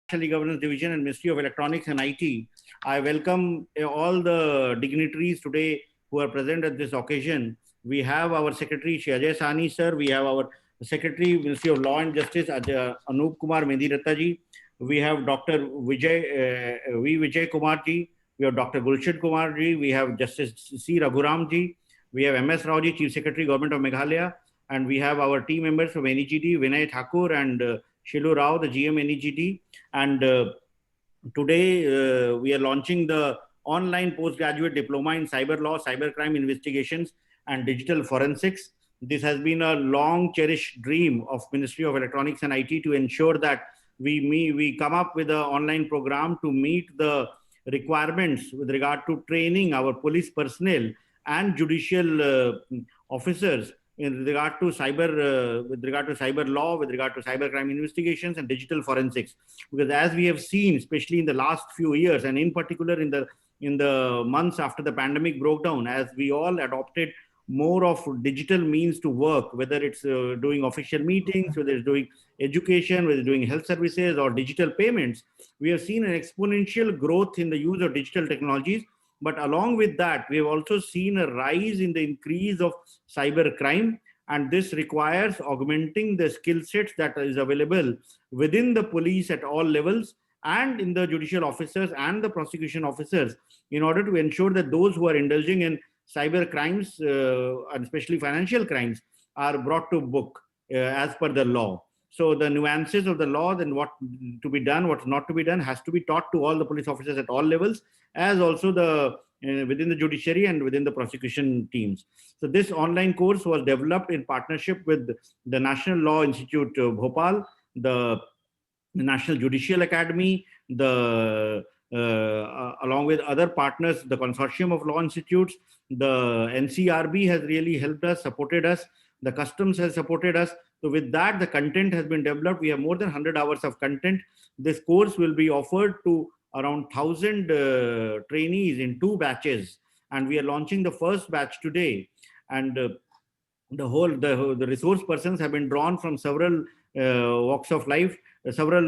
Governance Division and Ministry of Electronics and IT. I welcome all the dignitaries today who are present at this occasion. We have our Secretary Ajay Sani sir, we have our Secretary Ministry of Law and Justice Anup Kumar Mediratta ji, we have Dr. V Vijay Kumar ji, we have Dr. Gulshan Kumar ji, we have Justice C Raghuram ji, we have MS Rao ji, Chief Secretary Government of Meghalaya, and we have our team members from NEGT, Vinay Thakur and Shilu Rao, the GM NEGT. And today we are launching the online postgraduate diploma in cyber law, cybercrime investigations, and digital forensics. This has been a long cherished dream of Ministry of Electronics and IT to ensure that we come up with an online program to meet the requirements with regard to training our police personnel and judicial officers in regard to with regard to cyber law, with regard to cybercrime investigations and digital forensics. Because as we have seen, especially in the last few years, and in particular in the months after the pandemic broke down, as we all adopted more of digital means to work, whether it's doing official meetings, whether it's doing education, whether it's doing health services or digital payments, we have seen an exponential growth in the use of digital technologies. But along with that, we have also seen a rise in the increase of cyber crime, and this requires augmenting the skill sets that is available within the police at all levels and in the judicial officers and the prosecution officers in order to ensure that those who are indulging in cyber crimes, and especially financial crimes, are brought to book as per the law. So the nuances of the law, then what to be done, what's not to be done, has to be taught to all the police officers at all levels, as also the within the judiciary and within the prosecution teams. So this online course was developed in partnership with the National Law Institute of Bhopal, the National Judicial Academy, along with other partners, the Consortium of Law Institutes, the NCRB has really helped us, supported us, the Customs has supported us. So with that, the content has been developed. We have more than 100 hours of content. This course will be offered to around 1,000 trainees in 2 batches. And we are launching the first batch today. And the resource persons have been drawn from several walks of life, several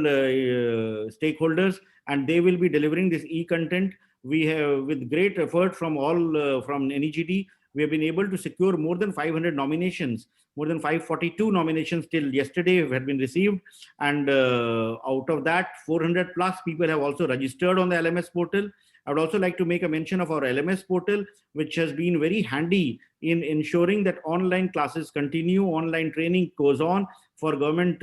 stakeholders, and they will be delivering this e-content. We have, with great effort from all, from NEGT, we have been able to secure more than 500 nominations, more than 542 nominations till yesterday have been received. And out of that, 400 plus people have also registered on the LMS portal. I would also like to make a mention of our LMS portal, which has been very handy in ensuring that online classes continue, online training goes on for government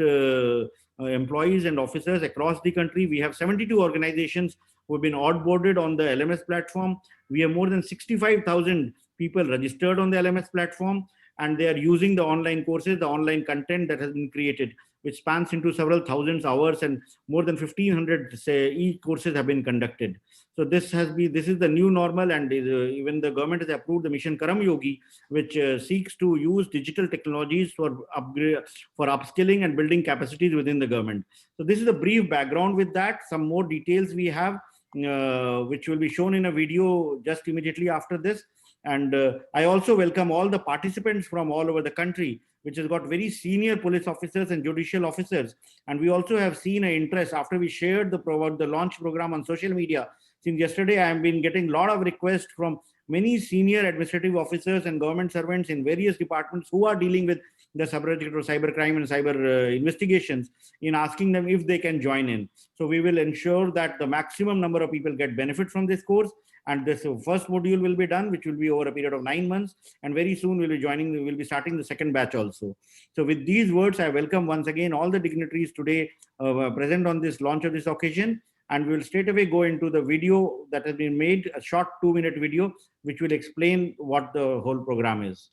employees and officers across the country. We have 72 organizations who have been onboarded on the LMS platform. We have more than 65,000 people registered on the LMS platform, and they are using the online courses, the online content that has been created, which spans into several thousands hours, and more than 1,500 e-courses have been conducted. So this is the new normal, and even the government has approved the Mission Karam Yogi, which seeks to use digital technologies for upskilling and building capacities within the government. So this is a brief background. With that, some more details we have, which will be shown in a video just immediately after this. And I also welcome all the participants from all over the country, which has got very senior police officers and judicial officers. And we also have seen an interest after we shared the launch program on social media. Since yesterday, I have been getting a lot of requests from many senior administrative officers and government servants in various departments who are dealing with the subject of cybercrime and cyber investigations, in asking them if they can join in. So we will ensure that the maximum number of people get benefit from this course. And this first module will be done, which will be over a period of 9 months. And very soon we'll be starting the second batch also. So with these words, I welcome once again all the dignitaries today present on this launch of this occasion. And we'll straight away go into the video that has been made, a short 2-minute video, which will explain what the whole program is.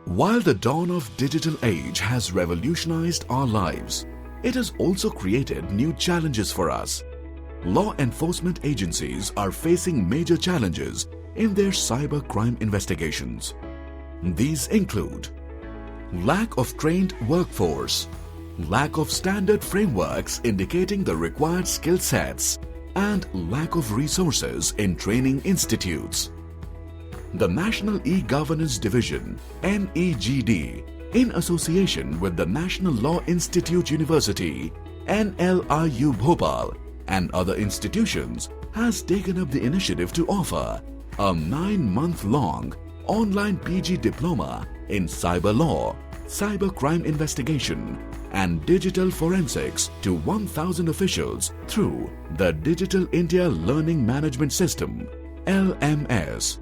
While the dawn of digital age has revolutionized our lives, it has also created new challenges for us. Law enforcement agencies are facing major challenges in their cybercrime investigations. These include lack of trained workforce, lack of standard frameworks indicating the required skill sets, and lack of resources in training institutes. The National E-Governance Division, NEGD, in association with the National Law Institute University, NLIU Bhopal, and other institutions has taken up the initiative to offer a 9-month-long online PG diploma in cyber law, cybercrime investigation, and digital forensics to 1,000 officials through the Digital India Learning Management System, LMS.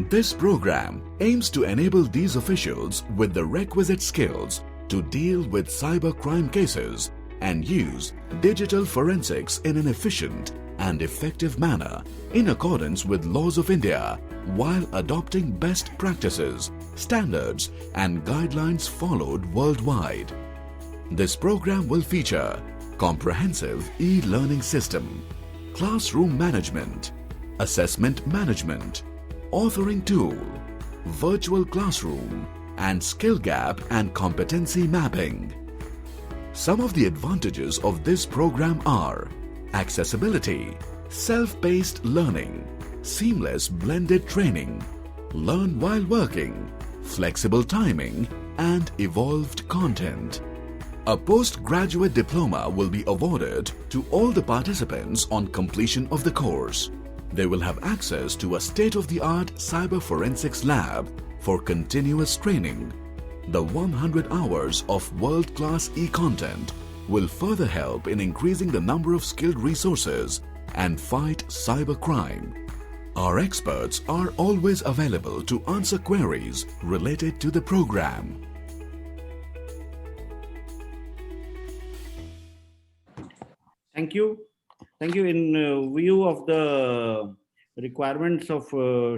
This program aims to enable these officials with the requisite skills to deal with cybercrime cases and use digital forensics in an efficient and effective manner in accordance with laws of India while adopting best practices, standards and guidelines followed worldwide. This program will feature comprehensive e-learning system, classroom management, assessment management, authoring tool, virtual classroom, and skill gap and competency mapping. Some of the advantages of this program are accessibility, self-paced learning, seamless blended training, learn while working, flexible timing, and evolved content. A postgraduate diploma will be awarded to all the participants on completion of the course. They will have access to a state-of-the-art cyber forensics lab for continuous training. The 100 hours of world-class e-content will further help in increasing the number of skilled resources and fight cybercrime. Our experts are always available to answer queries related to the program. Thank you. Thank you. In view of the requirements of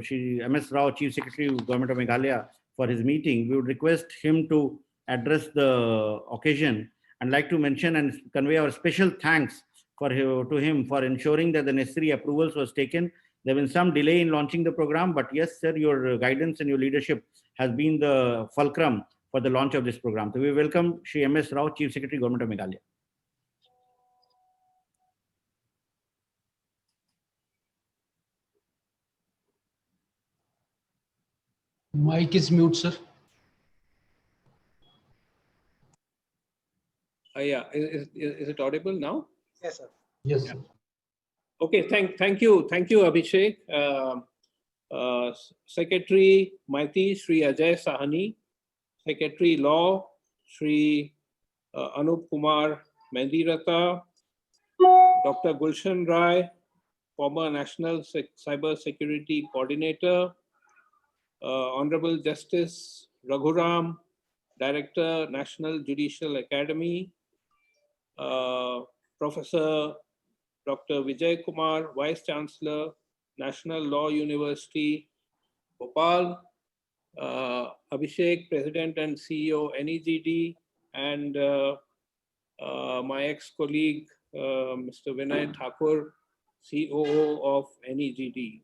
Shri MS Rao, Chief Secretary of Government of Meghalaya, for his meeting, we would request him to address the occasion and like to mention and convey our special thanks to him for ensuring that the necessary approvals was taken. There has been some delay in launching the program, but yes, sir, your guidance and your leadership has been the fulcrum for the launch of this program. So we welcome Shri MS Rao, Chief Secretary, Government of Meghalaya. Mic is mute, sir. Yeah, is it audible now? Yes, sir. Yes, sir. Okay, thank you, Abhishek. Secretary Maiti, Sri Ajay Sahani, Secretary Law, Sri Anup Kumar Mendirata, Dr. Gulshan Rai, former National Cyber Security Coordinator, Honourable Justice Raghuram, Director, National Judicial Academy, Professor Dr. Vijay Kumar, Vice Chancellor, National Law University, Bhopal, Abhishek, President and CEO, NEGD, and my ex-colleague, Mr. Vinay Thakur, COO of NEGD,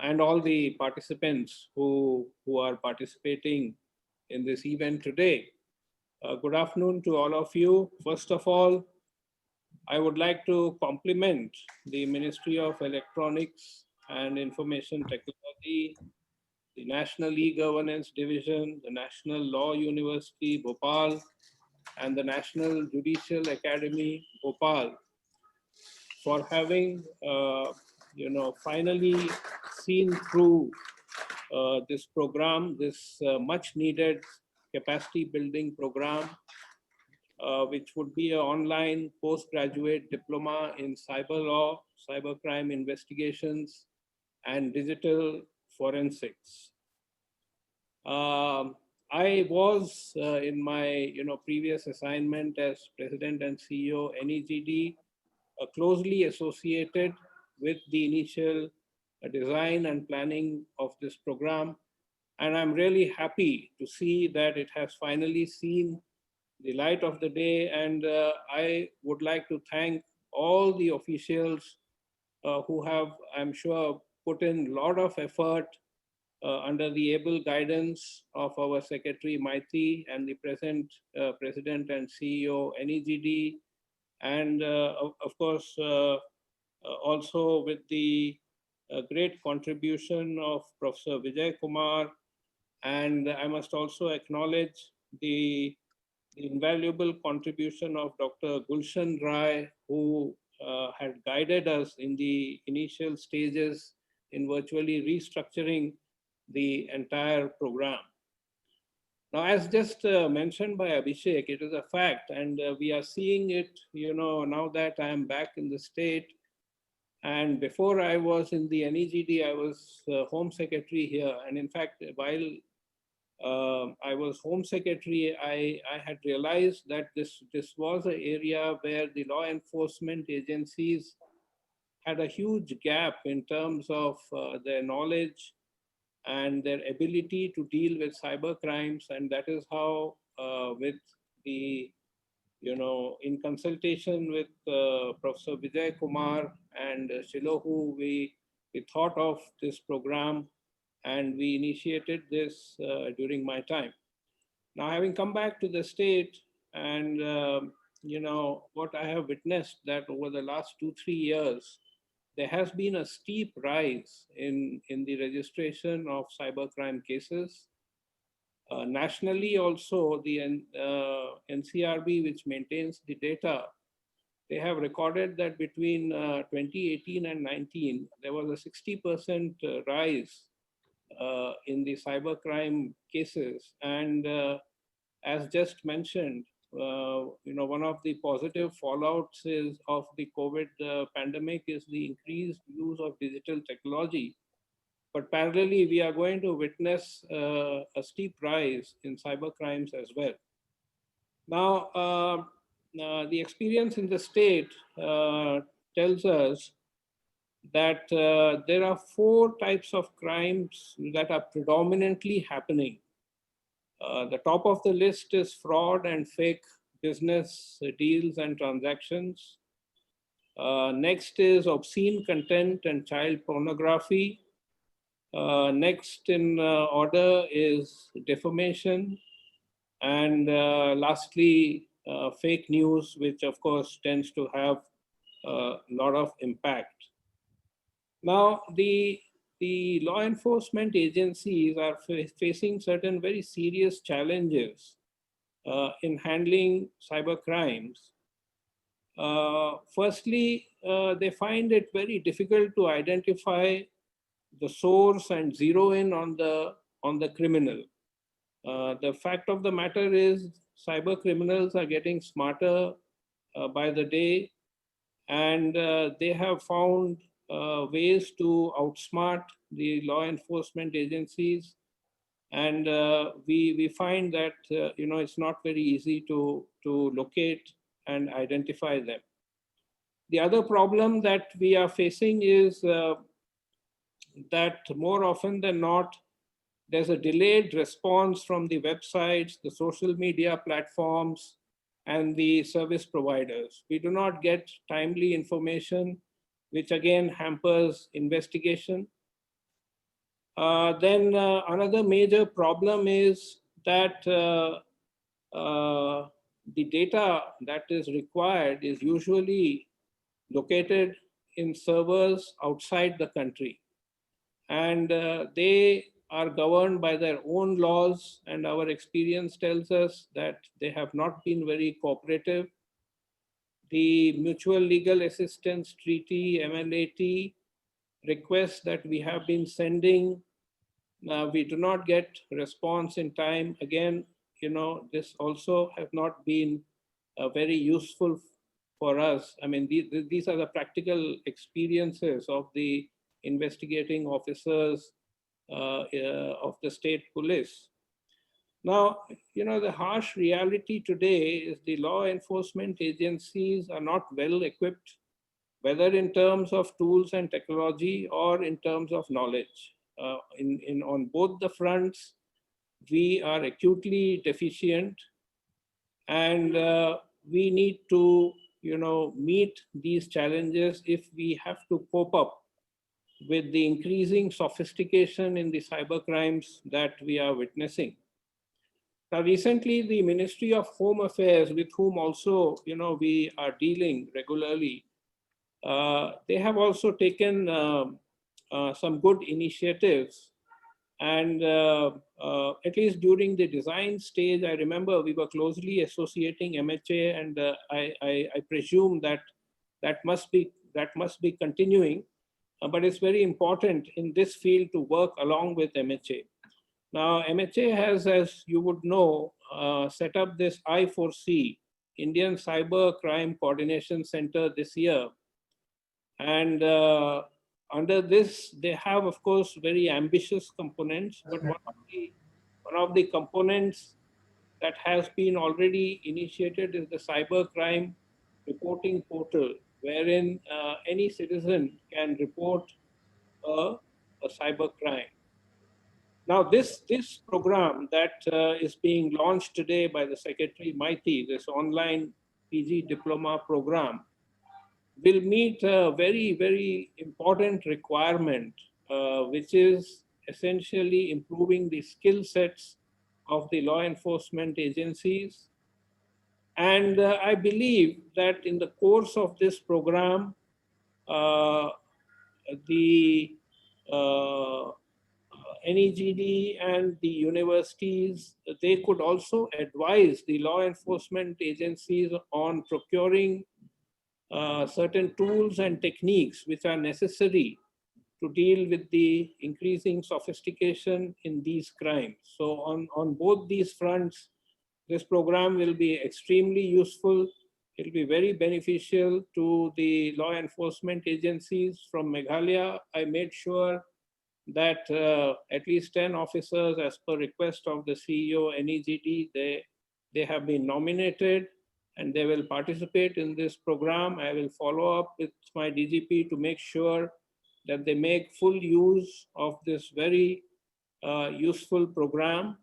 and all the participants who are participating in this event today. Good afternoon to all of you. First of all, I would like to compliment the Ministry of Electronics and Information Technology, the National E-Governance Division, the National Law University, Bhopal, and the National Judicial Academy, Bhopal, for having, finally seen through this program, this much needed capacity building program, which would be an online postgraduate diploma in cyber law, cybercrime investigations, and digital forensics. I was in my previous assignment as President and CEO NEGD closely associated with the initial design and planning of this program, and I'm really happy to see that it has finally seen the light of the day. And I would like to thank all the officials who have, I'm sure, put in a lot of effort under the able guidance of our Secretary Maiti and the present President and CEO NEGD, and of course also with the great contribution of Professor Vijay Kumar. And I must also acknowledge the invaluable contribution of Dr. Gulshan Rai, who had guided us in the initial stages in virtually restructuring the entire program. Now, as just mentioned by Abhishek, it is a fact, and we are seeing it, now that I am back in the state. And before I was in the NEGD, I was Home Secretary here. And in fact, while I was Home Secretary, I had realized that this was an area where the law enforcement agencies had a huge gap in terms of their knowledge and their ability to deal with cyber crimes. And that is how with the, in consultation with Professor Vijay Kumar and Shilohu, we thought of this program and we initiated this during my time. Now, having come back to the state and, what I have witnessed that over the last 2-3 years, there has been a steep rise in the registration of cybercrime cases. Nationally also, the NCRB, which maintains the data, they have recorded that between 2018 and 19, there was a 60% rise in the cybercrime cases. And as just mentioned, one of the positive fallouts of the COVID pandemic is the increased use of digital technology. But parallelly, we are going to witness a steep rise in cybercrimes as well. Now, the experience in the state tells us that there are 4 types of crimes that are predominantly happening. The top of the list is fraud and fake business deals and transactions. Next is obscene content and child pornography. Next in order is defamation. And lastly, fake news, which of course tends to have a lot of impact. Now, the law enforcement agencies are facing certain very serious challenges in handling cyber crimes. Firstly, they find it very difficult to identify the source and zero in on the criminal. The fact of the matter is cyber criminals are getting smarter by the day, and they have found ways to outsmart the law enforcement agencies. And we find that it's not very easy to locate and identify them. The other problem that we are facing is that more often than not, there's a delayed response from the websites, the social media platforms, and the service providers. We do not get timely information, which again hampers investigation. Then another major problem is that the data that is required is usually located in servers outside the country. And they are governed by their own laws, and our experience tells us that they have not been very cooperative. The Mutual Legal Assistance Treaty, MLAT, requests that we have been sending, we do not get response in time. Again, this also has not been very useful for us. I mean, these are the practical experiences of the investigating officers of the state police. Now, the harsh reality today is the law enforcement agencies are not well equipped, whether in terms of tools and technology or in terms of knowledge. On both the fronts, we are acutely deficient, and we need to, meet these challenges if we have to cope up with the increasing sophistication in the cyber crimes that we are witnessing. Now, recently, the Ministry of Home Affairs, with whom also, we are dealing regularly, they have also taken some good initiatives. And at least during the design stage, I remember we were closely associating MHA, and I presume that that must be continuing. But it's very important in this field to work along with MHA. Now, MHA has, as you would know, set up this I4C, Indian Cybercrime Coordination Center this year. And under this, they have, of course, very ambitious components, but one of the components that has been already initiated is the Cybercrime Reporting Portal, wherein any citizen can report a cybercrime. Now, this program that is being launched today by the Secretary Mighty, this online PG Diploma program, will meet a very, very important requirement, which is essentially improving the skill sets of the law enforcement agencies. And I believe that in the course of this program, the NEGD and the universities, they could also advise the law enforcement agencies on procuring certain tools and techniques which are necessary to deal with the increasing sophistication in these crimes. So on both these fronts, this program will be extremely useful. It will be very beneficial to the law enforcement agencies from Meghalaya. I made sure that at least 10 officers, as per request of the CEO, NEGD, they have been nominated and they will participate in this program. I will follow up with my DGP to make sure that they make full use of this very useful program.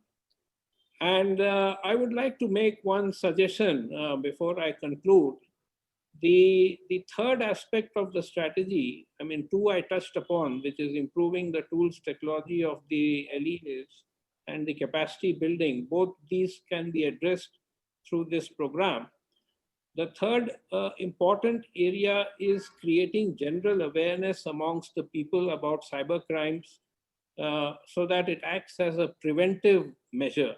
And I would like to make one suggestion before I conclude. The third aspect of the strategy, I mean, two I touched upon, which is improving the tools technology of the LEAs and the capacity building. Both these can be addressed through this program. The third important area is creating general awareness amongst the people about cyber crimes so that it acts as a preventive measure.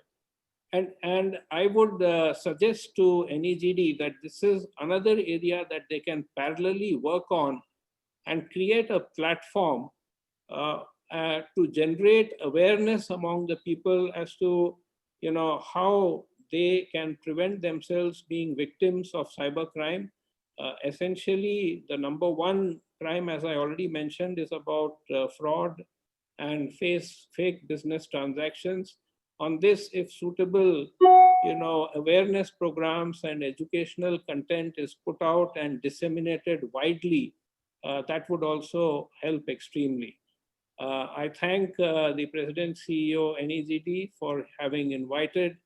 And I would suggest to NEGD that this is another area that they can parallelly work on and create a platform to generate awareness among the people as to, you know, how they can prevent themselves being victims of cybercrime. Essentially, the number one crime, as I already mentioned, is about fraud and fake business transactions. On this, if suitable, you know, awareness programs and educational content is put out and disseminated widely, that would also help extremely. I thank the President CEO NEGD for having invited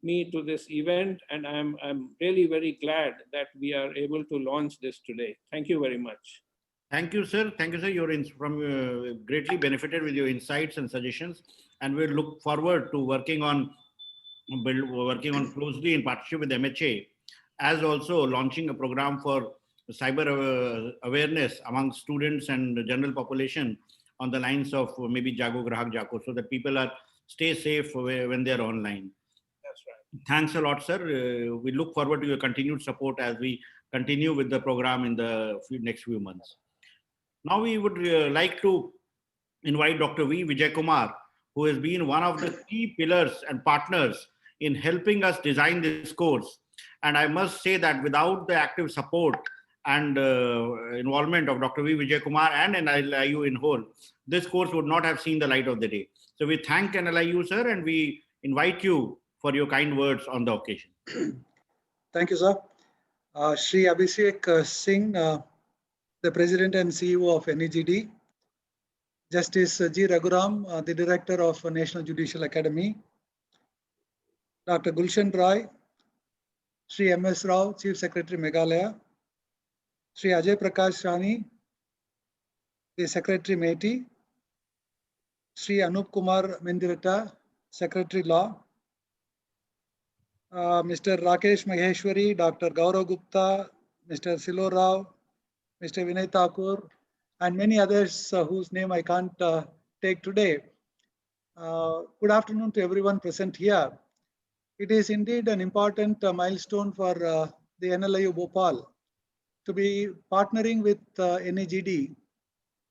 me to this event, and I'm really very glad that we are able to launch this today. Thank you very much. Thank you, sir. Thank you, sir. You're greatly benefited with your insights and suggestions, and we look forward to working on closely in partnership with MHA, as also launching a program for cyber awareness among students and the general population on the lines of maybe Jago Grahak Jako, so that people stay safe when they're online. That's right. Thanks a lot, sir. We look forward to your continued support as we continue with the program in the next few months. Now we would like to invite Dr. V Vijay Kumar, who has been one of the key pillars and partners in helping us design this course. And I must say that without the active support and involvement of Dr. V Vijay Kumar and NLIU in whole, this course would not have seen the light of the day. So we thank NLIU, sir, and we invite you for your kind words on the occasion. Thank you, sir. Shri Abhishek Singh, the President and CEO of NEGD, Justice G. Raghuram, the Director of National Judicial Academy, Dr. Gulshan Roy, Shri M.S. Rao, Chief Secretary Meghalaya, Shri Ajay Prakash Rani, the Secretary METI, Shri Anup Kumar Mendirata, Secretary Law, Mr. Rakesh Maheshwari, Dr. Gaurav Gupta, Mr. Silo Rao, Mr. Vinay Thakur, and many others whose name I can't take today. Good afternoon to everyone present here. It is indeed an important milestone for the NLIU Bhopal to be partnering with NEGD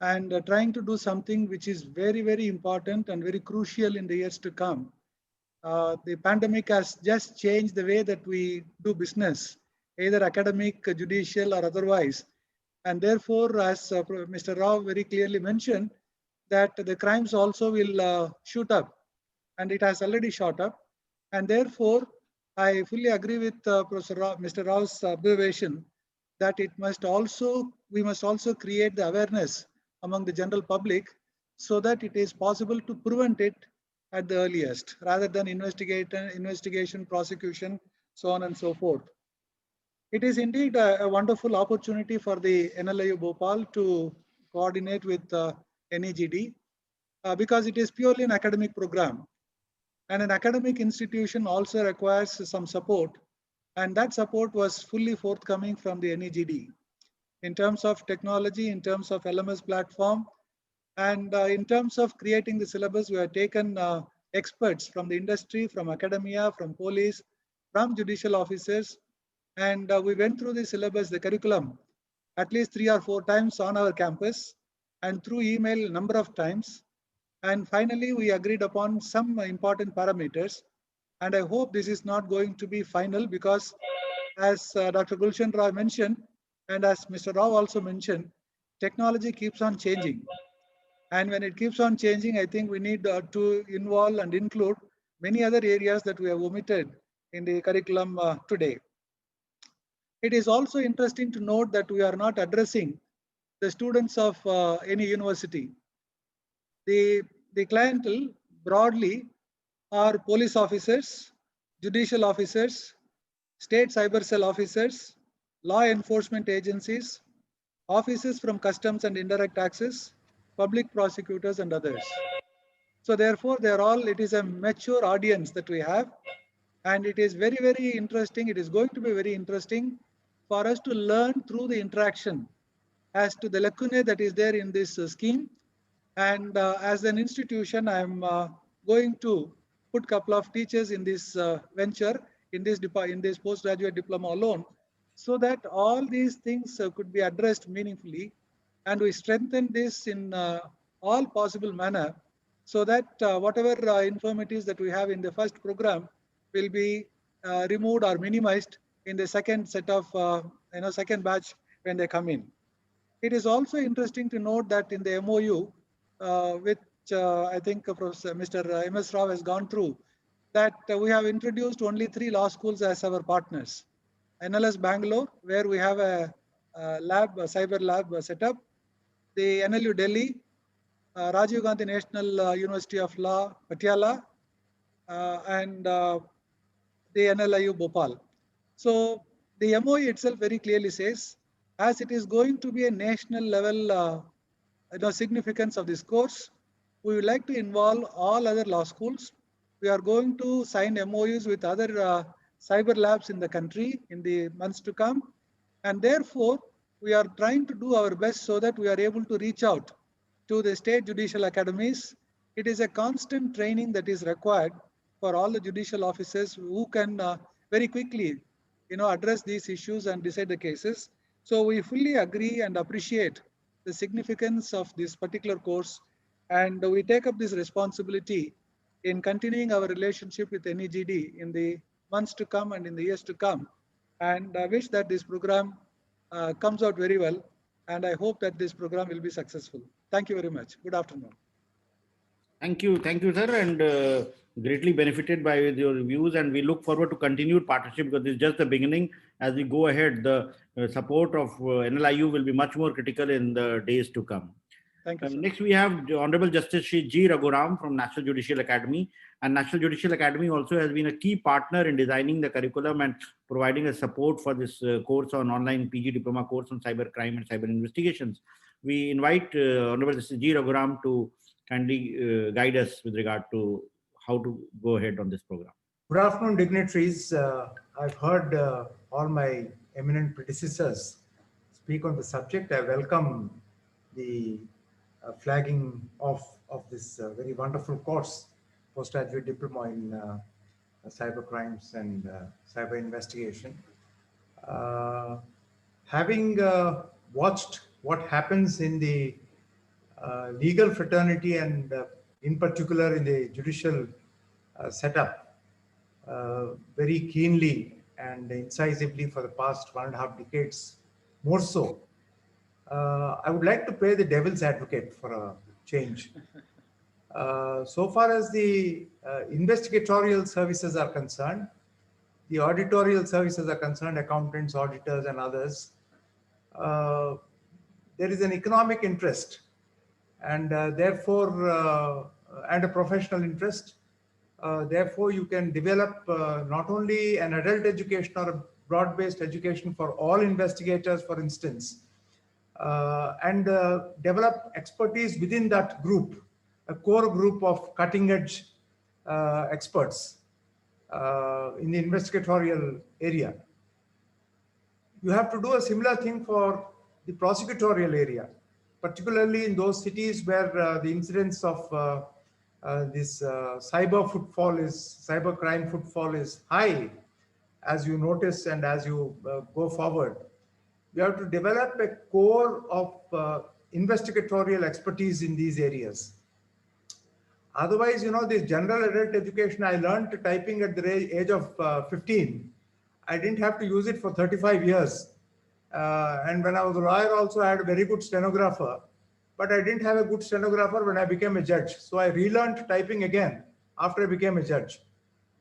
and trying to do something which is very, very important and very crucial in the years to come. The pandemic has just changed the way that we do business, either academic, judicial, or otherwise. And therefore, as Mr. Rao very clearly mentioned, that the crimes also will shoot up, and it has already shot up. And therefore, I fully agree with Mr. Rao's observation that we must also create the awareness among the general public so that it is possible to prevent it at the earliest, rather than investigation, prosecution, so on and so forth. It is indeed a wonderful opportunity for the NLIU Bhopal to coordinate with NEGD because it is purely an academic program. And an academic institution also requires some support. And that support was fully forthcoming from the NEGD in terms of technology, in terms of LMS platform, and in terms of creating the syllabus. We have taken experts from the industry, from academia, from police, from judicial officers, and we went through the syllabus, the curriculum, at least 3 or 4 times on our campus and through email a number of times. And finally, we agreed upon some important parameters. And I hope this is not going to be final because as Dr. Gulshan Rao mentioned, and as Mr. Rao also mentioned, technology keeps on changing. And when it keeps on changing, I think we need to involve and include many other areas that we have omitted in the curriculum today. It is also interesting to note that we are not addressing the students of any university. The clientele broadly are police officers, judicial officers, state cyber cell officers, law enforcement agencies, officers from customs and indirect taxes, public prosecutors, and others. So therefore, it is a mature audience that we have. And it is very, very interesting. It is going to be very interesting for us to learn through the interaction as to the lacunae that is there in this scheme. And as an institution, I'm going to put a couple of teachers in this venture, in this postgraduate diploma alone, so that all these things could be addressed meaningfully. And we strengthen this in all possible manner so that whatever infirmities that we have in the first program will be removed or minimized in the second set of, second batch when they come in. It is also interesting to note that in the MOU, which I think Mr. M.S. Rao has gone through, that we have introduced only 3 law schools as our partners. NLS Bangalore, where we have a cyber lab set up, the NLU Delhi, Rajiv Gandhi National University of Law, Patiala, and the NLIU Bhopal. So the MOE itself very clearly says, as it is going to be a national level significance of this course, we would like to involve all other law schools. We are going to sign MOUs with other cyber labs in the country in the months to come. And therefore, we are trying to do our best so that we are able to reach out to the state judicial academies. It is a constant training that is required for all the judicial officers who can very quickly address these issues and decide the cases. So we fully agree and appreciate the significance of this particular course, and we take up this responsibility in continuing our relationship with NEGD in the months to come and in the years to come. And I wish that this program comes out very well, and I hope that this program will be successful. Thank you very much. Good afternoon. Thank you, sir, and greatly benefited by your views, and we look forward to continued partnership because this is just the beginning. As we go ahead, the support of NLIU will be much more critical in the days to come. Thank you. Next, we have Honourable Justice Shri G. Raghuram from National Judicial Academy. And National Judicial Academy also has been a key partner in designing the curriculum and providing a support for this course on online PG Diploma course on cybercrime and cyber investigations. We invite Honourable Justice G. Raghuram to kindly guide us with regard to how to go ahead on this program. Good afternoon, dignitaries. I've heard all my eminent predecessors speak on the subject. I welcome the flagging of this very wonderful course, Postgraduate Diploma in Cyber Crimes and Cyber Investigation. having watched what happens in the legal fraternity and in particular in the judicial setup very keenly and incisively for the past 1.5 decades, more so, I would like to play the devil's advocate for a change. So far as the investigatorial services are concerned, the auditorial services are concerned, accountants, auditors, and others, there is an economic interest and therefore, and a professional interest. Therefore, you can develop not only an adult education or a broad-based education for all investigators, for instance, and develop expertise within that group, a core group of cutting-edge experts in the investigatorial area. You have to do a similar thing for the prosecutorial area, particularly in those cities where the incidence of this cybercrime footfall is high, as you notice and as you go forward. You have to develop a core of investigatorial expertise in these areas. Otherwise, you know, this general adult education, I learned typing at the age of 15. I didn't have to use it for 35 years. And when I was a lawyer also, I had a very good stenographer, but I didn't have a good stenographer when I became a judge. So I relearned typing again after I became a judge.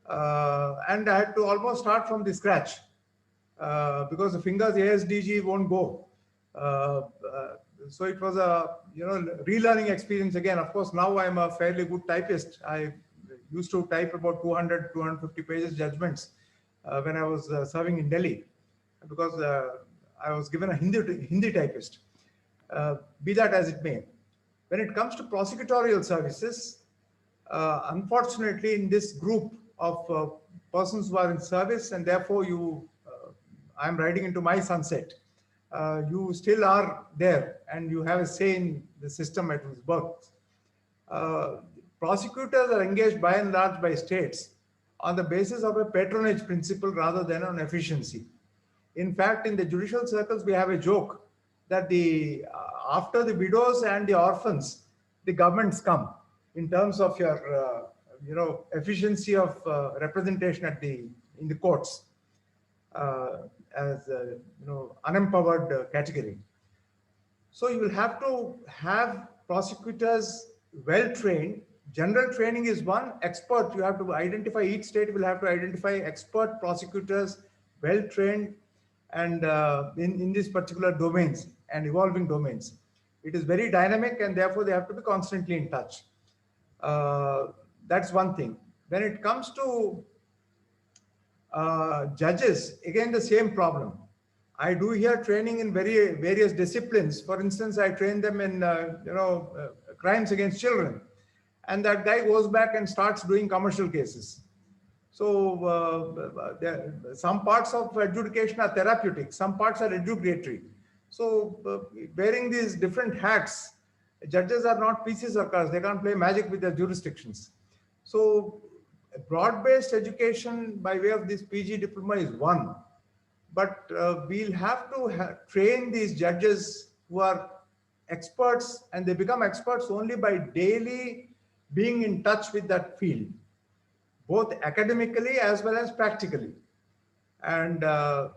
And I had to almost start from the scratch because the fingers ASDG won't go. So it was a relearning experience again. Of course, now I'm a fairly good typist. I used to type about 250 pages judgments when I was serving in Delhi, because I was given a Hindi typist. Be that as it may, when it comes to prosecutorial services, unfortunately, in this group of persons who are in service, and therefore I'm riding into my sunset. You still are there and you have a say in the system at which works. Prosecutors are engaged by and large by states on the basis of a patronage principle rather than on efficiency. In fact, in the judicial circles, we have a joke that after the widows and the orphans, the governments come in terms of your efficiency of representation in the courts. As unempowered category. So you will have to have prosecutors well trained. General training is one. Expert, you have to identify, each state will have to identify expert prosecutors, well trained, and in these particular domains and evolving domains. It is very dynamic and therefore they have to be constantly in touch. That's one thing. When it comes to judges, again, the same problem. I do here training in various disciplines. For instance, I train them in crimes against children, and that guy goes back and starts doing commercial cases. So some parts of adjudication are therapeutic, some parts are educatory. So wearing these different hats, judges are not pieces of cards. They can't play magic with their jurisdictions. So broad-based education by way of this PG diploma is one, but we'll have to train these judges who are experts, and they become experts only by daily being in touch with that field, both academically as well as practically. And how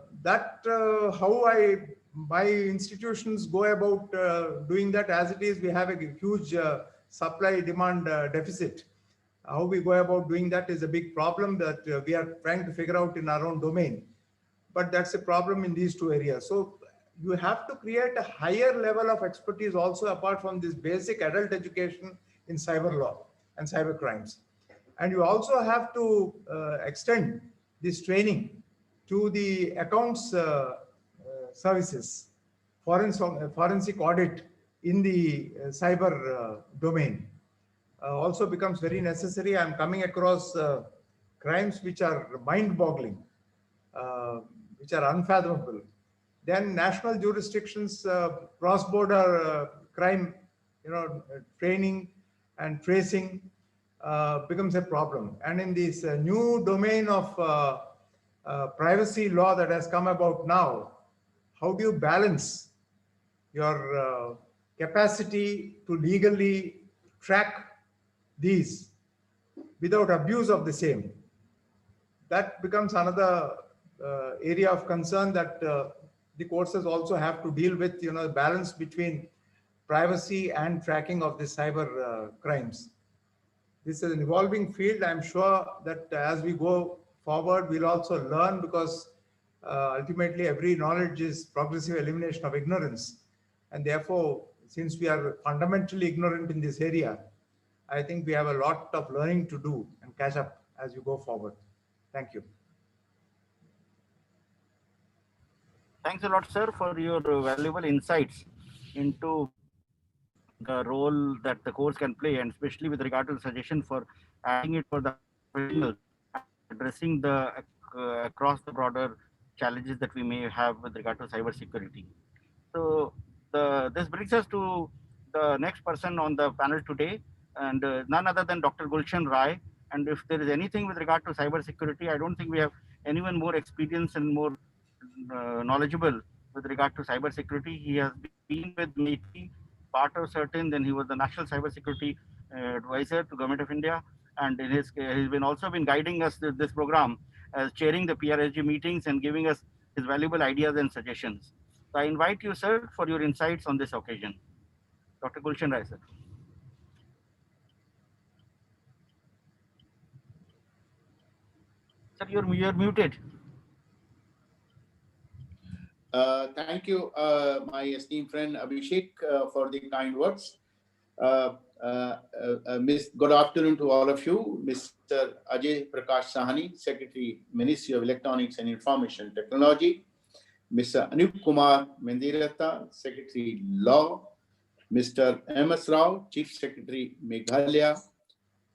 my institutions go about doing that. As it is, we have a huge supply-demand deficit. How we go about doing that is a big problem that we are trying to figure out in our own domain. But that's a problem in these two areas. So you have to create a higher level of expertise also apart from this basic adult education in cyber law and cyber crimes. And you also have to extend this training to the accounts services, forensic audit in the cyber domain. Also becomes very necessary. I'm coming across crimes which are mind-boggling, which are unfathomable. Then national jurisdictions, cross-border crime, training and tracing becomes a problem. And in this new domain of privacy law that has come about now, how do you balance your capacity to legally track these without abuse of the same? That becomes another area of concern that the courses also have to deal with, the balance between privacy and tracking of the cyber crimes. This is an evolving field. I'm sure that as we go forward, we'll also learn, because ultimately every knowledge is progressive elimination of ignorance. And therefore, since we are fundamentally ignorant in this area, I think we have a lot of learning to do and catch up as we go forward. Thank you. Thanks a lot, sir, for your valuable insights into the role that the course can play, and especially with regard to the suggestion for adding it for the professionals, addressing the across the broader challenges that we may have with regard to cyber security. So this brings us to the next person on the panel today, and none other than Dr. Gulshan Rai. And if there is anything with regard to cyber security, I don't think we have anyone more experienced and more knowledgeable with regard to cyber security. He has been with MIT, part of certain, then he was the National Cyber Security Advisor to Government of India, and he's been also been guiding us this program as chairing the PRSG meetings and giving us his valuable ideas and suggestions. So I invite you, sir, for your insights on this occasion. Dr. Gulshan Rai, sir. Sir, you're muted. Thank you, my esteemed friend Abhishek, for the kind words. Good afternoon to all of you. Mr. Ajay Prakash Sahani, Secretary, Ministry of Electronics and Information Technology. Mr. Anup Kumar Mendirata, Secretary, Law. Mr. M.S. Rao, Chief Secretary, Meghalaya.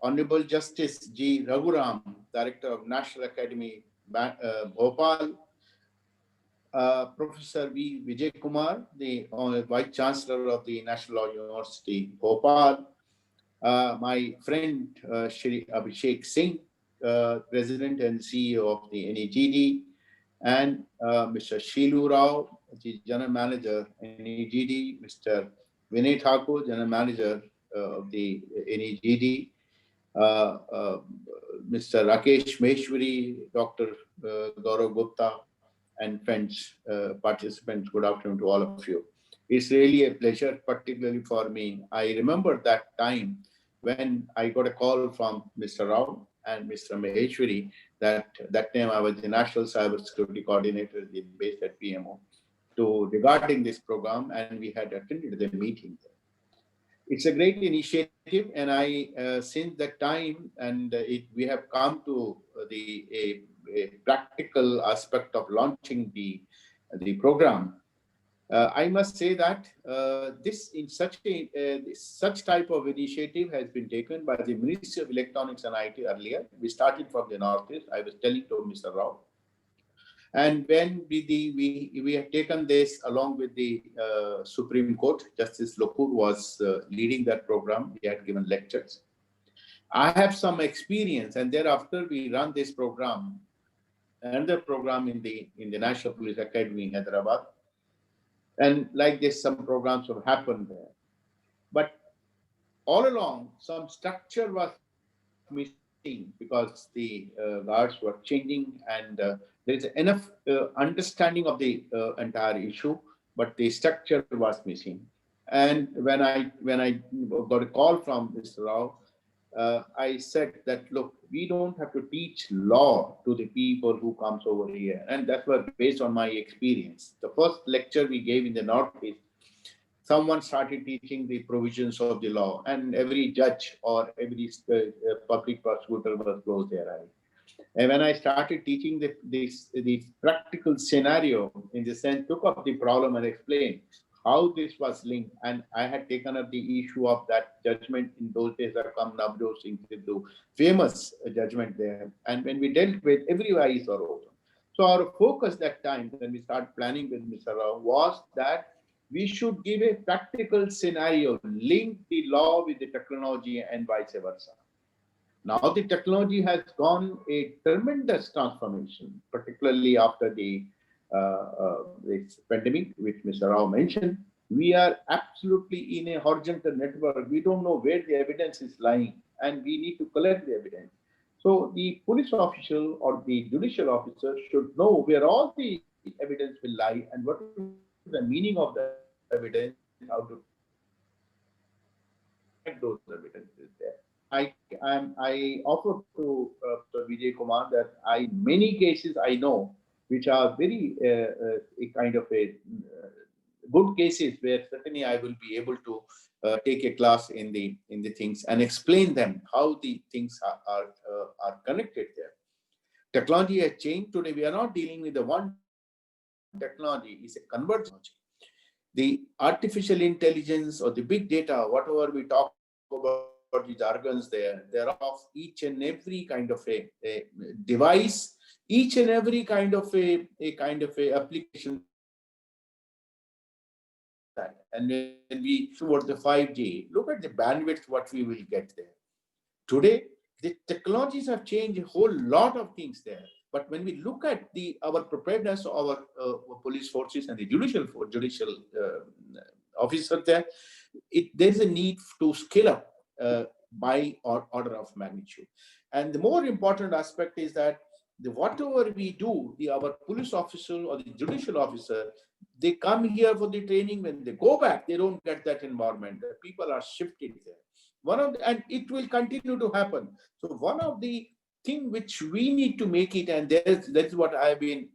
Honourable Justice G. Raghuram, Director of National Academy, Bhopal. Professor V Vijay Kumar, the Vice Chancellor of the National Law University, Bhopal. My friend Shri Abhishek Singh, President and CEO of the NEGD, and Mr. Sheelu Rao, the General Manager, NEGD, Mr. Vinay Thakur, General Manager of the NEGD, Mr. Rakesh Maheshwari, Dr. Gaurav Gupta, and friends, participants, good afternoon to all of you. It's really a pleasure, particularly for me. I remember that time when I got a call from Mr. Rao and Mr. Maheshwari, that time I was the National Cyber Security Coordinator based at PMO, regarding this program, and we had attended the meeting. It's a great initiative, and I, since that time, and we have come to a practical aspect of launching the program. I must say that such type of initiative has been taken by the Ministry of Electronics and IT earlier. We started from the Northeast. I was telling to Mr. Rao. And when we have taken this along with the Supreme Court, Justice Lokur was leading that program. He had given lectures. I have some experience, and thereafter we run this program, another program in the National Police Academy in Hyderabad. And like this, some programs have happened there. But all along, some structure was missing because the guards were changing, and there is enough understanding of the entire issue, but the structure was missing. And when I got a call from Mr. Rao, I said that, look, we don't have to teach law to the people who comes over here. And that was based on my experience. The first lecture we gave in the Northeast, someone started teaching the provisions of the law, and every judge or every public prosecutor was closed their eyes. And when I started teaching the practical scenario, in the sense, took up the problem and explained how this was linked, and I had taken up the issue of that judgment in those days, Navjot Singh Sidhu, famous judgment there. And when we dealt with, every eyes were open. So our focus that time, when we started planning with Mr. Rao, was that we should give a practical scenario, link the law with the technology and vice versa. Now the technology has gone a tremendous transformation, particularly after the this pandemic, which Mr. Rao mentioned, we are absolutely in a horizontal network. We don't know where the evidence is lying, and we need to collect the evidence. So the police official or the judicial officer should know where all the evidence will lie and what is the meaning of the evidence, how to collect those evidences there. I offer to Vijay Kumar that many cases I know which are very a kind of a good cases where certainly I will be able to take a class in the things and explain them how the things are connected there. Technology has changed today. We are not dealing with the one technology; it's a convergence. The artificial intelligence or the big data, whatever we talk about the jargons there, they're of each and every kind of a device, each and every kind of a application. And when we towards the 5G, look at the bandwidth, what we will get there. Today, the technologies have changed a whole lot of things there. But when we look at our preparedness of our police forces and the judicial officers there, there's a need to scale up by order of magnitude. And the more important aspect is that whatever we do, our police officer or the judicial officer, they come here for the training. When they go back, they don't get that environment. The people are shifted there. And it will continue to happen. So one of the thing which we need to make it, and that's what I've been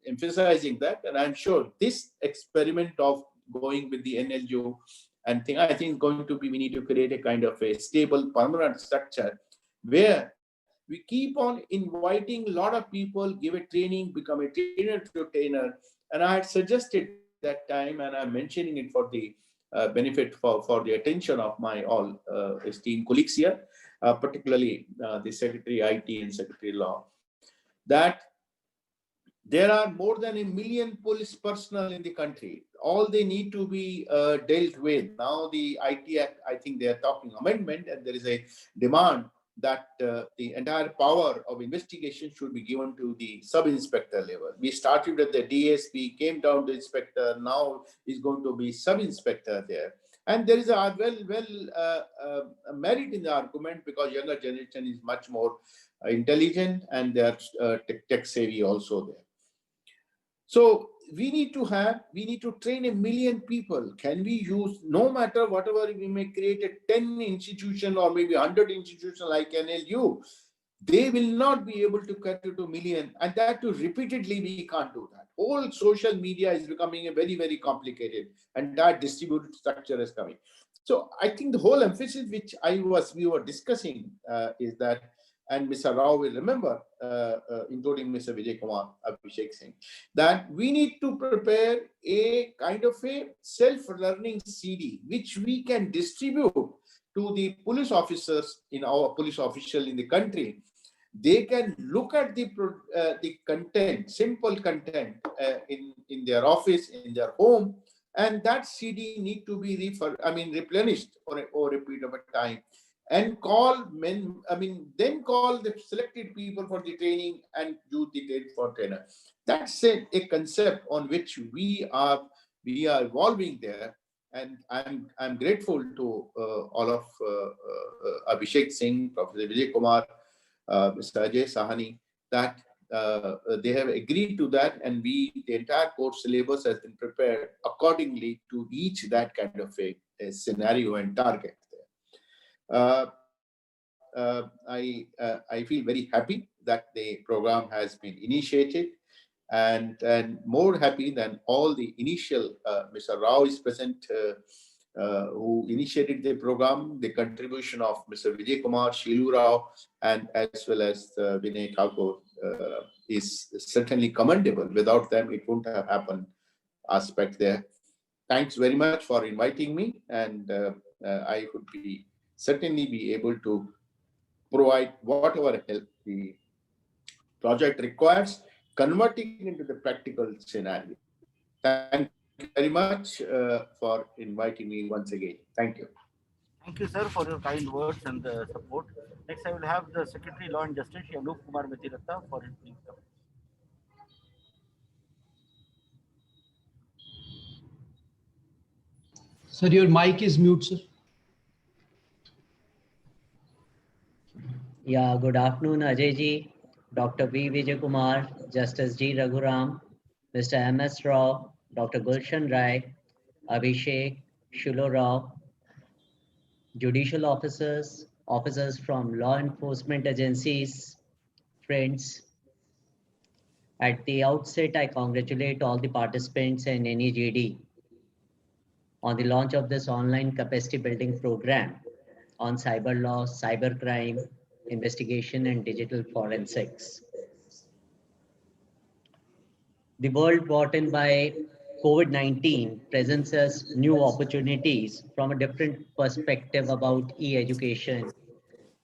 emphasizing that, and I'm sure this experiment of going with the NLU and thing, I think is going to be, we need to create a kind of a stable, permanent structure where we keep on inviting a lot of people, give a training, become a trainer to trainer. And I had suggested that time, and I'm mentioning it for the benefit for the attention of my all esteemed colleagues here, particularly the Secretary IT and Secretary Law, that there are more than 1 million police personnel in the country. All they need to be dealt with. Now the IT Act, I think they are talking amendment, and there is a demand that the entire power of investigation should be given to the sub-inspector level. We started at the DSP, came down to inspector, now is going to be sub-inspector there. And there is a merit in the argument because younger generation is much more intelligent and they are tech savvy also there. So we need to train 1 million people. Can we use, no matter whatever, we may create a 10 institution or maybe 100 institution like NLU, they will not be able to cut to 1 million, and that too repeatedly we can't do that. Whole social media is becoming a very, very complicated, and that distributed structure is coming. So I think the whole emphasis which we were discussing is that, and Mr. Rao will remember, including Mr. Vijay Kumar, Abhishek Singh, that we need to prepare a kind of a self-learning CD, which we can distribute to the police officers in our police official in the country. They can look at the content, simple content in their office, in their home, and that CD need to be replenished over a period of a time. And then call the selected people for the training and do the training for trainer. That's a concept on which we are evolving there. And I'm grateful to all of Abhishek Singh, Professor Vijay Kumar, Mr. Ajay Sahani, that they have agreed to that, and the entire course syllabus has been prepared accordingly to reach that kind of a scenario and target. I feel very happy that the program has been initiated, and more happy than all the initial. Mr. Rao is present, who initiated the program. The contribution of Mr. Vijay Kumar, Shilu Rao, and as well as Vinay Thakur is certainly commendable. Without them, it wouldn't have happened. Aspect there. Thanks very much for inviting me, and I would certainly be able to provide whatever help the project requires, converting into the practical scenario. Thank you very much for inviting me once again. Thank you. Thank you, sir, for your kind words and the support. Next, I will have the Secretary Law and Justice, Anup Kumar Methiratta, for his brief comments. Sir, your mic is mute, sir. Yeah, good afternoon, Ajay ji, Dr. V Vijay Kumar, Justice G Raghuram, Mr. M.S. Rao, Dr. Gulshan Rai, Abhishek, Shulo Rao, judicial officers, officers from law enforcement agencies, friends. At the outset, I congratulate all the participants in NEGD on the launch of this online capacity building program on cyber law, cybercrime, investigation, and digital forensics. The world brought in by COVID-19 presents us new opportunities from a different perspective about e-education,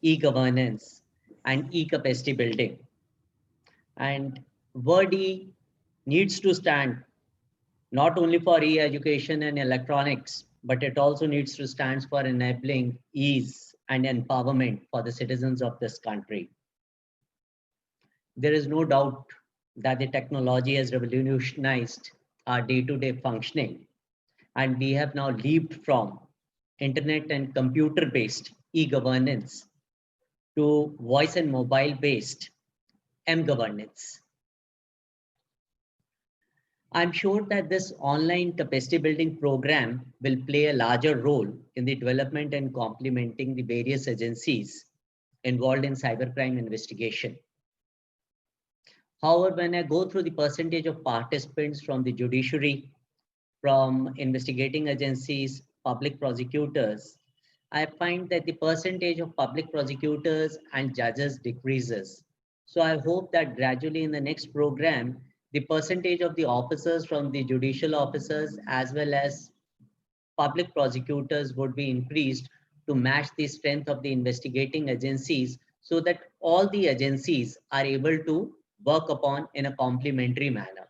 e-governance, and e-capacity building. And word E needs to stand not only for e-education and electronics, but it also needs to stand for enabling ease and empowerment for the citizens of this country. There is no doubt that the technology has revolutionized our day-to-day functioning, and we have now leaped from internet and computer-based e-governance to voice and mobile-based m-governance. I'm sure that this online capacity building program will play a larger role in the development and complementing the various agencies involved in cybercrime investigation. However, when I go through the percentage of participants from the judiciary, from investigating agencies, public prosecutors, I find that the percentage of public prosecutors and judges decreases. So I hope that gradually in the next program, the percentage of the officers from the judicial officers as well as public prosecutors would be increased to match the strength of the investigating agencies so that all the agencies are able to work upon in a complementary manner.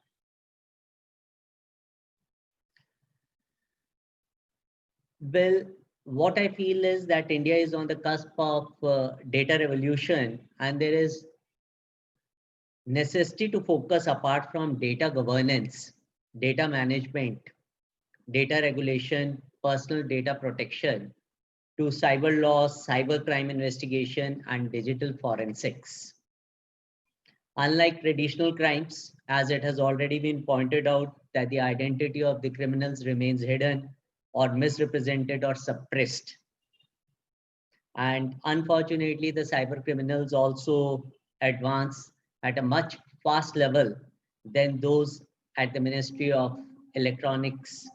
Well, what I feel is that India is on the cusp of data revolution, and there is necessity to focus apart from data governance, data management, data regulation, personal data protection, to cyber laws, cybercrime investigation, and digital forensics. Unlike traditional crimes, as it has already been pointed out that the identity of the criminals remains hidden or misrepresented or suppressed. And unfortunately, the cyber criminals also advance at a much fast level than those at the Ministry of Electronics.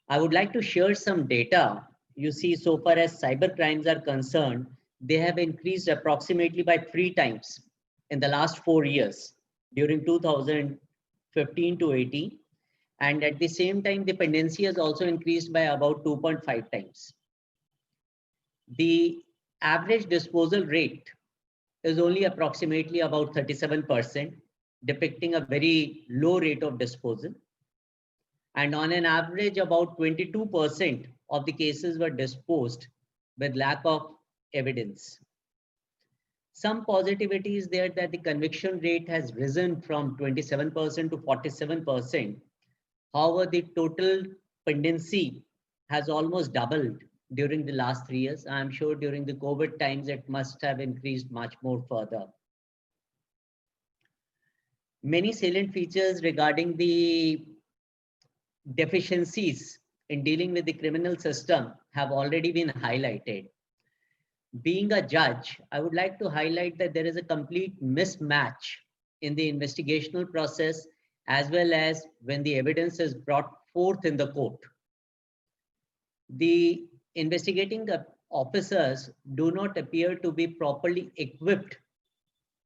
I would like to share some data. You see, so far as cyber crimes are concerned, they have increased approximately by 3 times in the last 4 years during 2015 to 18. And at the same time, the dependency has also increased by about 2.5 times. The average disposal rate is only approximately about 37%, depicting a very low rate of disposal. And on an average, about 22% of the cases were disposed with lack of evidence. Some positivity is there that the conviction rate has risen from 27% to 47%. However, the total pendency has almost doubled during the last 3 years. I'm sure during the COVID times, it must have increased much more further. Many salient features regarding the deficiencies in dealing with the criminal system have already been highlighted. Being a judge, I would like to highlight that there is a complete mismatch in the investigational process as well as when the evidence is brought forth in the court. The investigating officers do not appear to be properly equipped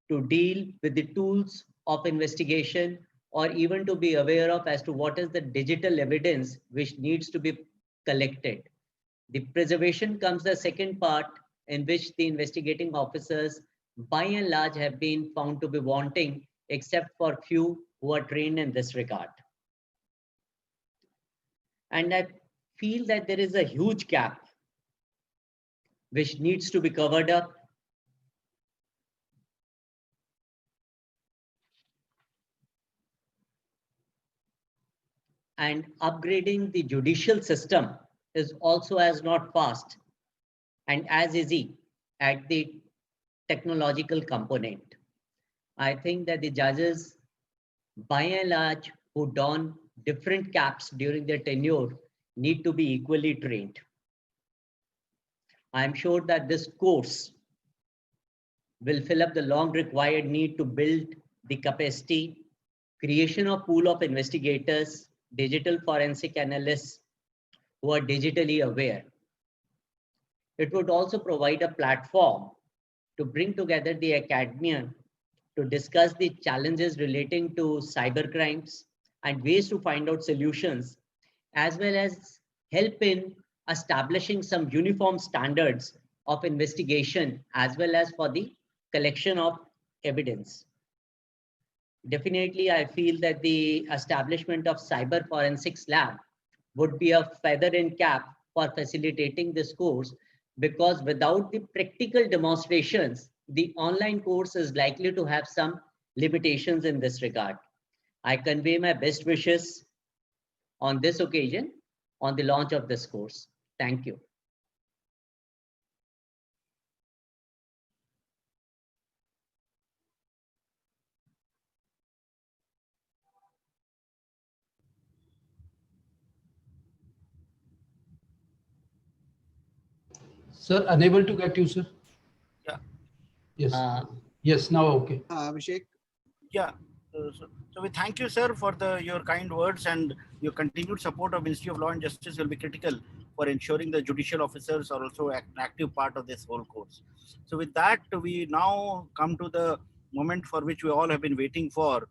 to deal with the tools of investigation or even to be aware of as to what is the digital evidence which needs to be collected. The preservation comes the second part, in which the investigating officers by and large have been found to be wanting, except for few who are trained in this regard. And I feel that there is a huge gap which needs to be covered up. and upgrading the judicial system is also as not fast and as easy at the technological component. I think that the judges, by and large, who don different caps during their tenure need to be equally trained. I'm sure that this course will fill up the long required need to build the capacity, creation of pool of investigators, digital forensic analysts who are digitally aware. It would also provide a platform to bring together the academia to discuss the challenges relating to cyber crimes and ways to find out solutions, as well as help in establishing some uniform standards of investigation, as well as for the collection of evidence. Definitely, I feel that the establishment of cyber forensics lab would be a feather in cap for facilitating this course, because without the practical demonstrations, the online course is likely to have some limitations in this regard. I convey my best wishes on this occasion on the launch of this course. Thank you. Sir, unable to get you, sir. Yeah. Yes. Uh, Yes, now okay. Abhishek. Yeah. So we thank you, sir, for your kind words, and your continued support of Ministry of Law and Justice will be critical for ensuring the judicial officers are also an active part of this whole course. So with that, we now come to the moment for which we all have been waiting for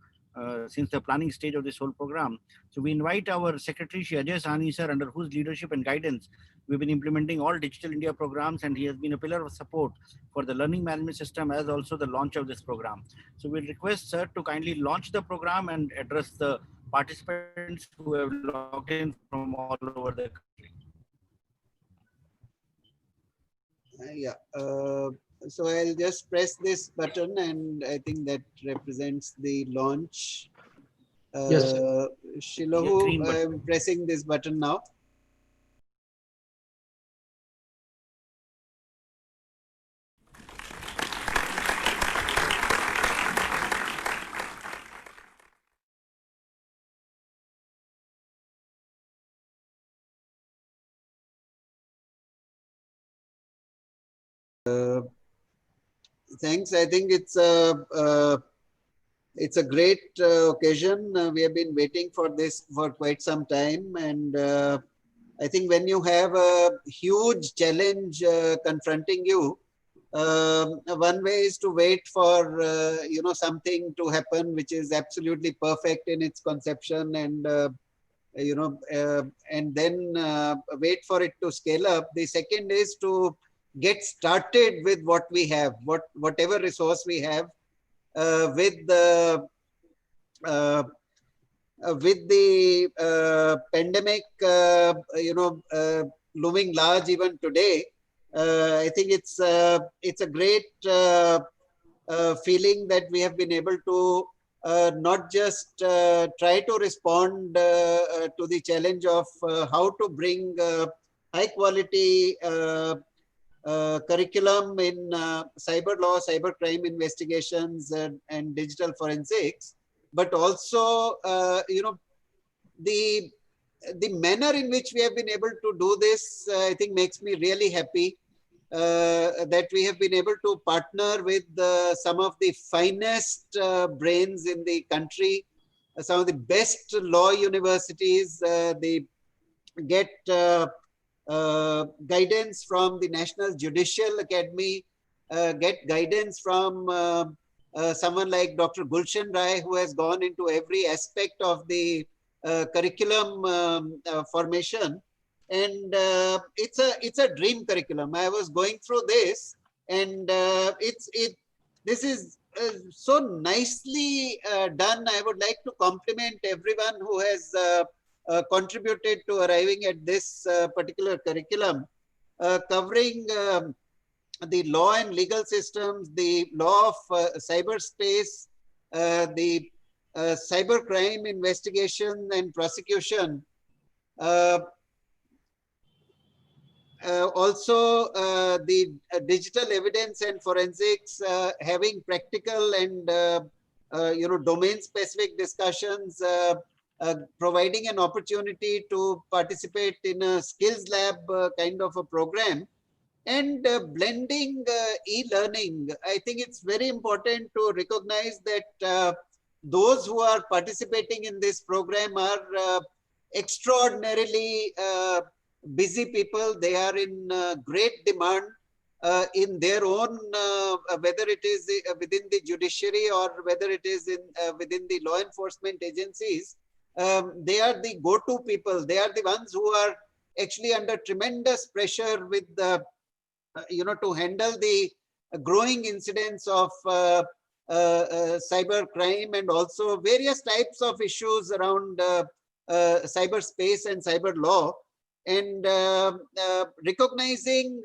since the planning stage of this whole program. So we invite our Secretary, Shri Ajay Sahni, sir, under whose leadership and guidance we've been implementing all Digital India programs, and he has been a pillar of support for the learning management system as also the launch of this program. So we'll request sir to kindly launch the program and address the participants who have logged in from all over the country. So I'll just press this button, and I think that represents the launch. Yes, sir. Shilahu, green button. I'm pressing this button now. Thanks. I think it's a great occasion. We have been waiting for this for quite some time, and I think when you have a huge challenge confronting you, one way is to wait for something to happen which is absolutely perfect in its conception, and and then wait for it to scale up. The second is to get started with what we have, whatever resource we have, with the pandemic, looming large even today. I think it's a great feeling that we have been able to not just try to respond to the challenge of how to bring high quality curriculum in cyber law, cyber crime investigations, and digital forensics, but also, the manner in which we have been able to do this, I think makes me really happy. That we have been able to partner with some of the finest brains in the country, some of the best law universities. They get guidance from the National Judicial Academy, get guidance from someone like Dr. Gulshan Rai, who has gone into every aspect of the curriculum formation. And it's a dream curriculum. I was going through this, and this is so nicely done. I would like to compliment everyone who has contributed to arriving at this particular curriculum, covering the law and legal systems, the law of cyberspace, the cybercrime investigation and prosecution. Also, the digital evidence and forensics, having practical and domain-specific discussions, providing an opportunity to participate in a skills lab kind of a program, and blending e-learning. I think it's very important to recognize that those who are participating in this program are extraordinarily busy people. They are in great demand in their own, whether it is within the judiciary or whether it is in within the law enforcement agencies. They are the go-to people. They are the ones who are actually under tremendous pressure with the, to handle the growing incidence of cyber crime and also various types of issues around cyberspace and cyber law, and recognizing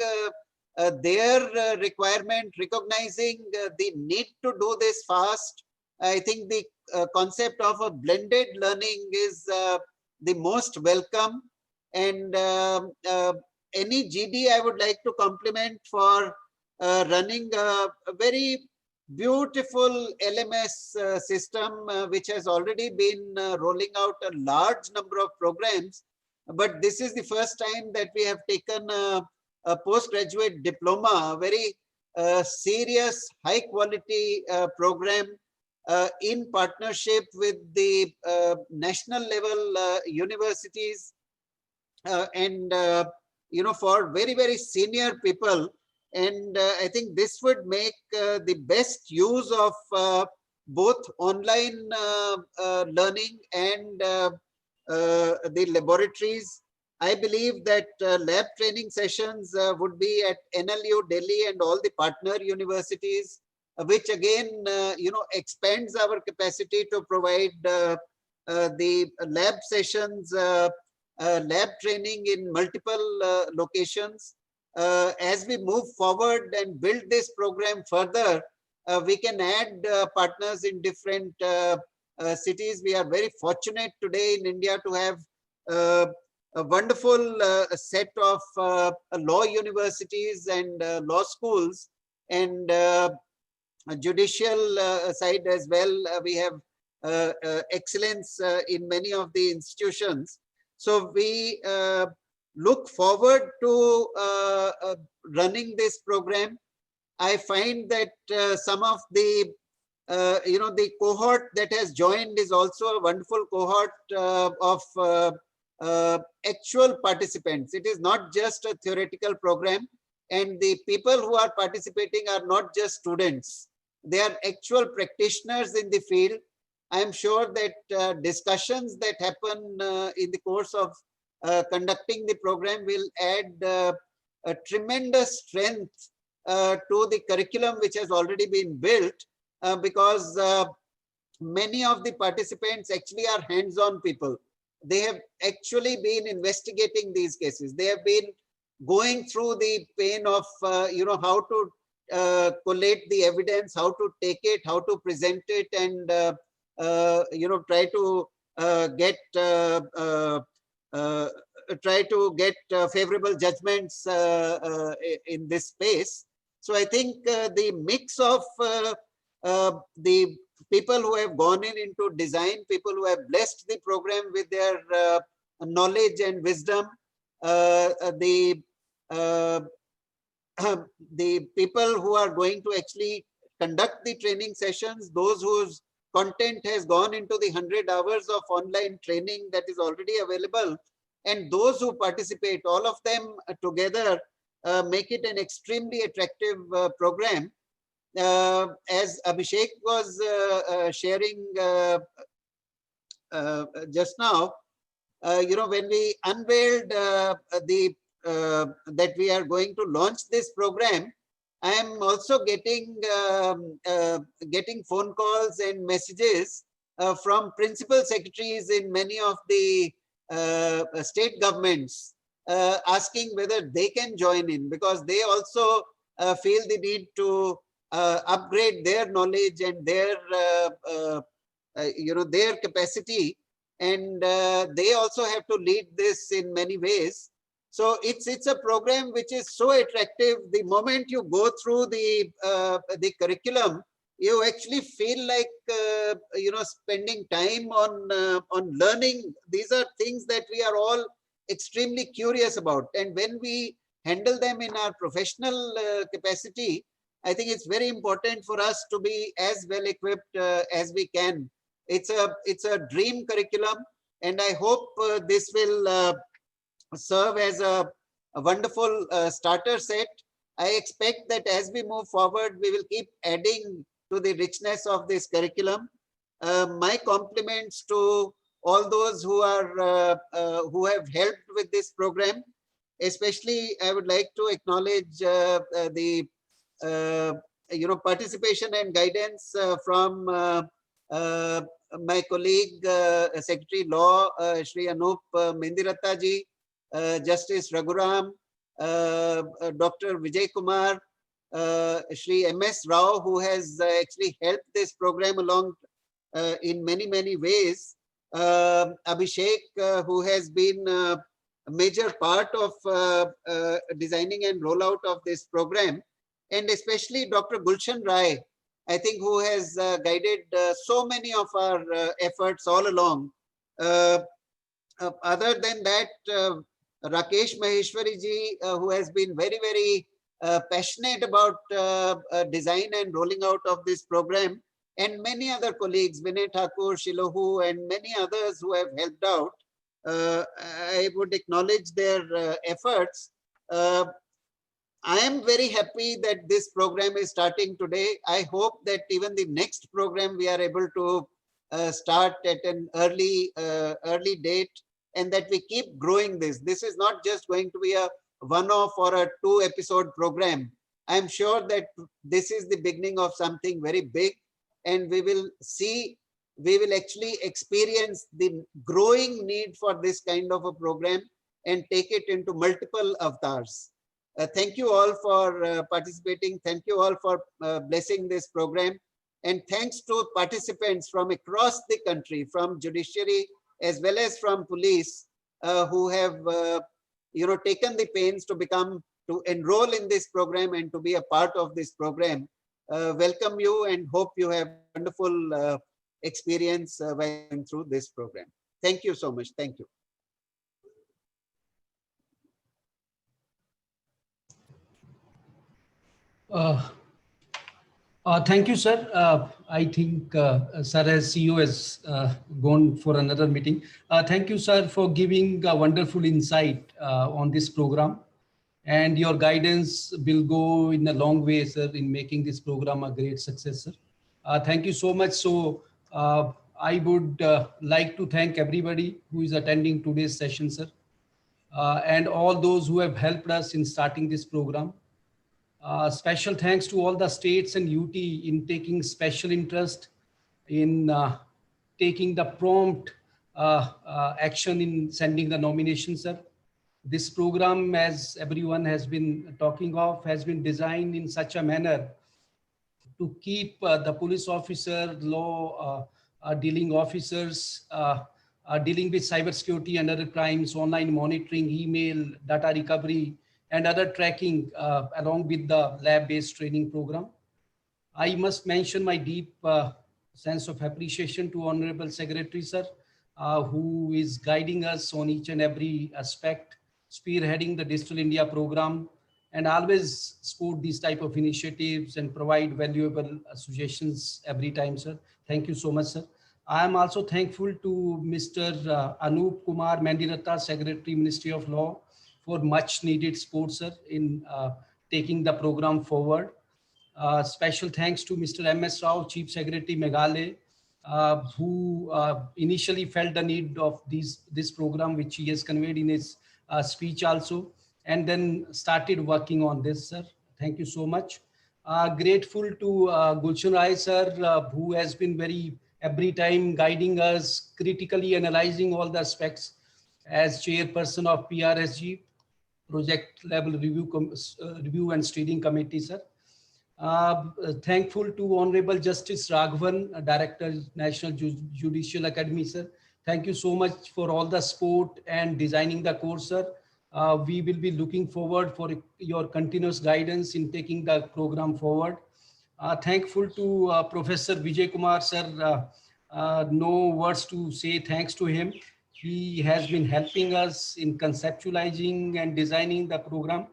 their requirement, recognizing the need to do this fast. I think the concept of a blended learning is the most welcome, and any GD I would like to compliment for running a very beautiful LMS system, which has already been rolling out a large number of programs. But this is the first time that we have taken a postgraduate diploma, a very serious, high quality program in partnership with the national level universities and for very, very senior people. And I think this would make the best use of both online learning and the laboratories. I believe that lab training sessions would be at NLU Delhi and all the partner universities, which again, expands our capacity to provide the lab sessions, lab training in multiple locations. As we move forward and build this program further, we can add partners in different cities. We are very fortunate today in India to have a wonderful set of law universities and law schools, and judicial side as well. We have excellence in many of the institutions. So we look forward to running this program. I find that some of the the cohort that has joined is also a wonderful cohort of actual participants. It is not just a theoretical program, and the people who are participating are not just students. They are actual practitioners in the field. I am sure that discussions that happen in the course of conducting the program will add a tremendous strength to the curriculum which has already been built, because many of the participants actually are hands-on people. They have actually been investigating these cases. They have been going through the pain of how to collate the evidence, how to take it, how to present it, and try to get favorable judgments in this space. So I think the mix of the people who have gone into design, people who have blessed the program with their knowledge and wisdom, the people who are going to actually conduct the training sessions, those whose content has gone into the 100 hours of online training that is already available, and those who participate, all of them together make it an extremely attractive program. As Abhishek was sharing just now, when we unveiled that we are going to launch this program, I am also getting phone calls and messages from principal secretaries in many of the state governments asking whether they can join in, because they also feel the need to upgrade their knowledge and their their capacity, and they also have to lead this in many ways. So it's a program which is so attractive. The moment you go through the curriculum, you actually feel like spending time on learning. These are things that we are all extremely curious about, and when we handle them in our professional capacity, I think it's very important for us to be as well equipped as we can. It's a dream curriculum, and I hope this will serve as a wonderful starter set. I expect that as we move forward, we will keep adding to the richness of this curriculum. My compliments to all those who have helped with this program. Especially, I would like to acknowledge the participation and guidance from my colleague, Secretary Law, Shri Anup Mendiratta ji, Justice Raghuram, Dr. Vijay Kumar, Shri MS Rao, who has actually helped this program along in many ways. Abhishek, who has been a major part of designing and rollout of this program, and especially Dr. Gulshan Rai, I think, who has guided so many of our efforts all along. Other than that, Rakesh Maheshwari ji, who has been very passionate about design and rolling out of this program, and many other colleagues, Vinay Thakur, Shilohu, and many others who have helped out. I would acknowledge their efforts. I am very happy that this program is starting today. I hope that even the next program we are able to start at an early date, and that we keep growing this. This is not just going to be a one-off or a 2-episode program. I'm sure that this is the beginning of something very big, and we will actually experience the growing need for this kind of a program and take it into multiple avatars. Thank you all for participating. Thank you all for blessing this program. And thanks to participants from across the country, from judiciary as well as from police, who have taken the pains to enroll in this program and to be a part of this program. Welcome you, and hope you have wonderful experience while going through this program. Thank you so much. Thank you. Thank you, sir. I think sir as CEO has gone for another meeting. Thank you, sir, for giving a wonderful insight on this program. And your guidance will go in a long way, sir, in making this program a great success, sir. Thank you so much. So I would like to thank everybody who is attending today's session, sir, and all those who have helped us in starting this program. Special thanks to all the states and UT in taking special interest in taking the prompt action in sending the nomination, sir. This program, as everyone has been talking of, has been designed in such a manner to keep the police officer, law dealing officers, dealing with cybersecurity and other crimes, online monitoring, email, data recovery, and other tracking along with the lab-based training program. I must mention my deep sense of appreciation to Honorable Secretary, sir, who is guiding us on each and every aspect, spearheading the Digital India program, and always support these type of initiatives and provide valuable suggestions every time, sir. Thank you so much, sir. I am also thankful to Mr. Anup Kumar Mendiratta, Secretary, Ministry of Law, for much needed support, sir, in taking the program forward. Special thanks to Mr. MS Rao, Chief Secretary, Meghalaya, who initially felt the need of this program, which he has conveyed in his speech also, and then started working on this, sir. Thank you so much. Grateful to Gulshan Rai, sir, who has been every time guiding us, critically analyzing all the aspects as chairperson of PRSG, Project Level Review and Steering Committee, sir. Thankful to Honorable Justice Raghuram, Director, National Judicial Academy, sir. Thank you so much for all the support and designing the course, sir. We will be looking forward for your continuous guidance in taking the program forward. Thankful to Professor Vijay Kumar, sir. No words to say thanks to him. He has been helping us in conceptualizing and designing the program,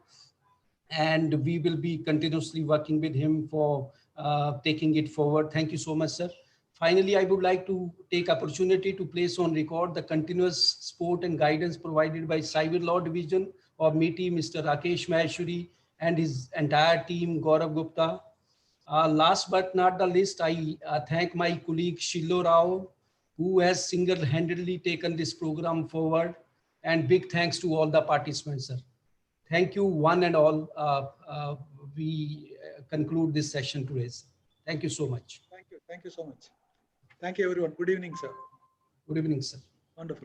and we will be continuously working with him for taking it forward. Thank you so much, sir. Finally, I would like to take opportunity to place on record the continuous support and guidance provided by Cyber Law Division of MITI, Mr. Rakesh Maheshwari, and his entire team, Gaurav Gupta. Last but not the least, I thank my colleague Shilo Rao, who has single-handedly taken this program forward, and big thanks to all the participants, sir. Thank you, one and all. We conclude this session today. Thank you so much. Thank you. Thank you so much. Thank you, everyone. Good evening, sir. Good evening, sir. Wonderful.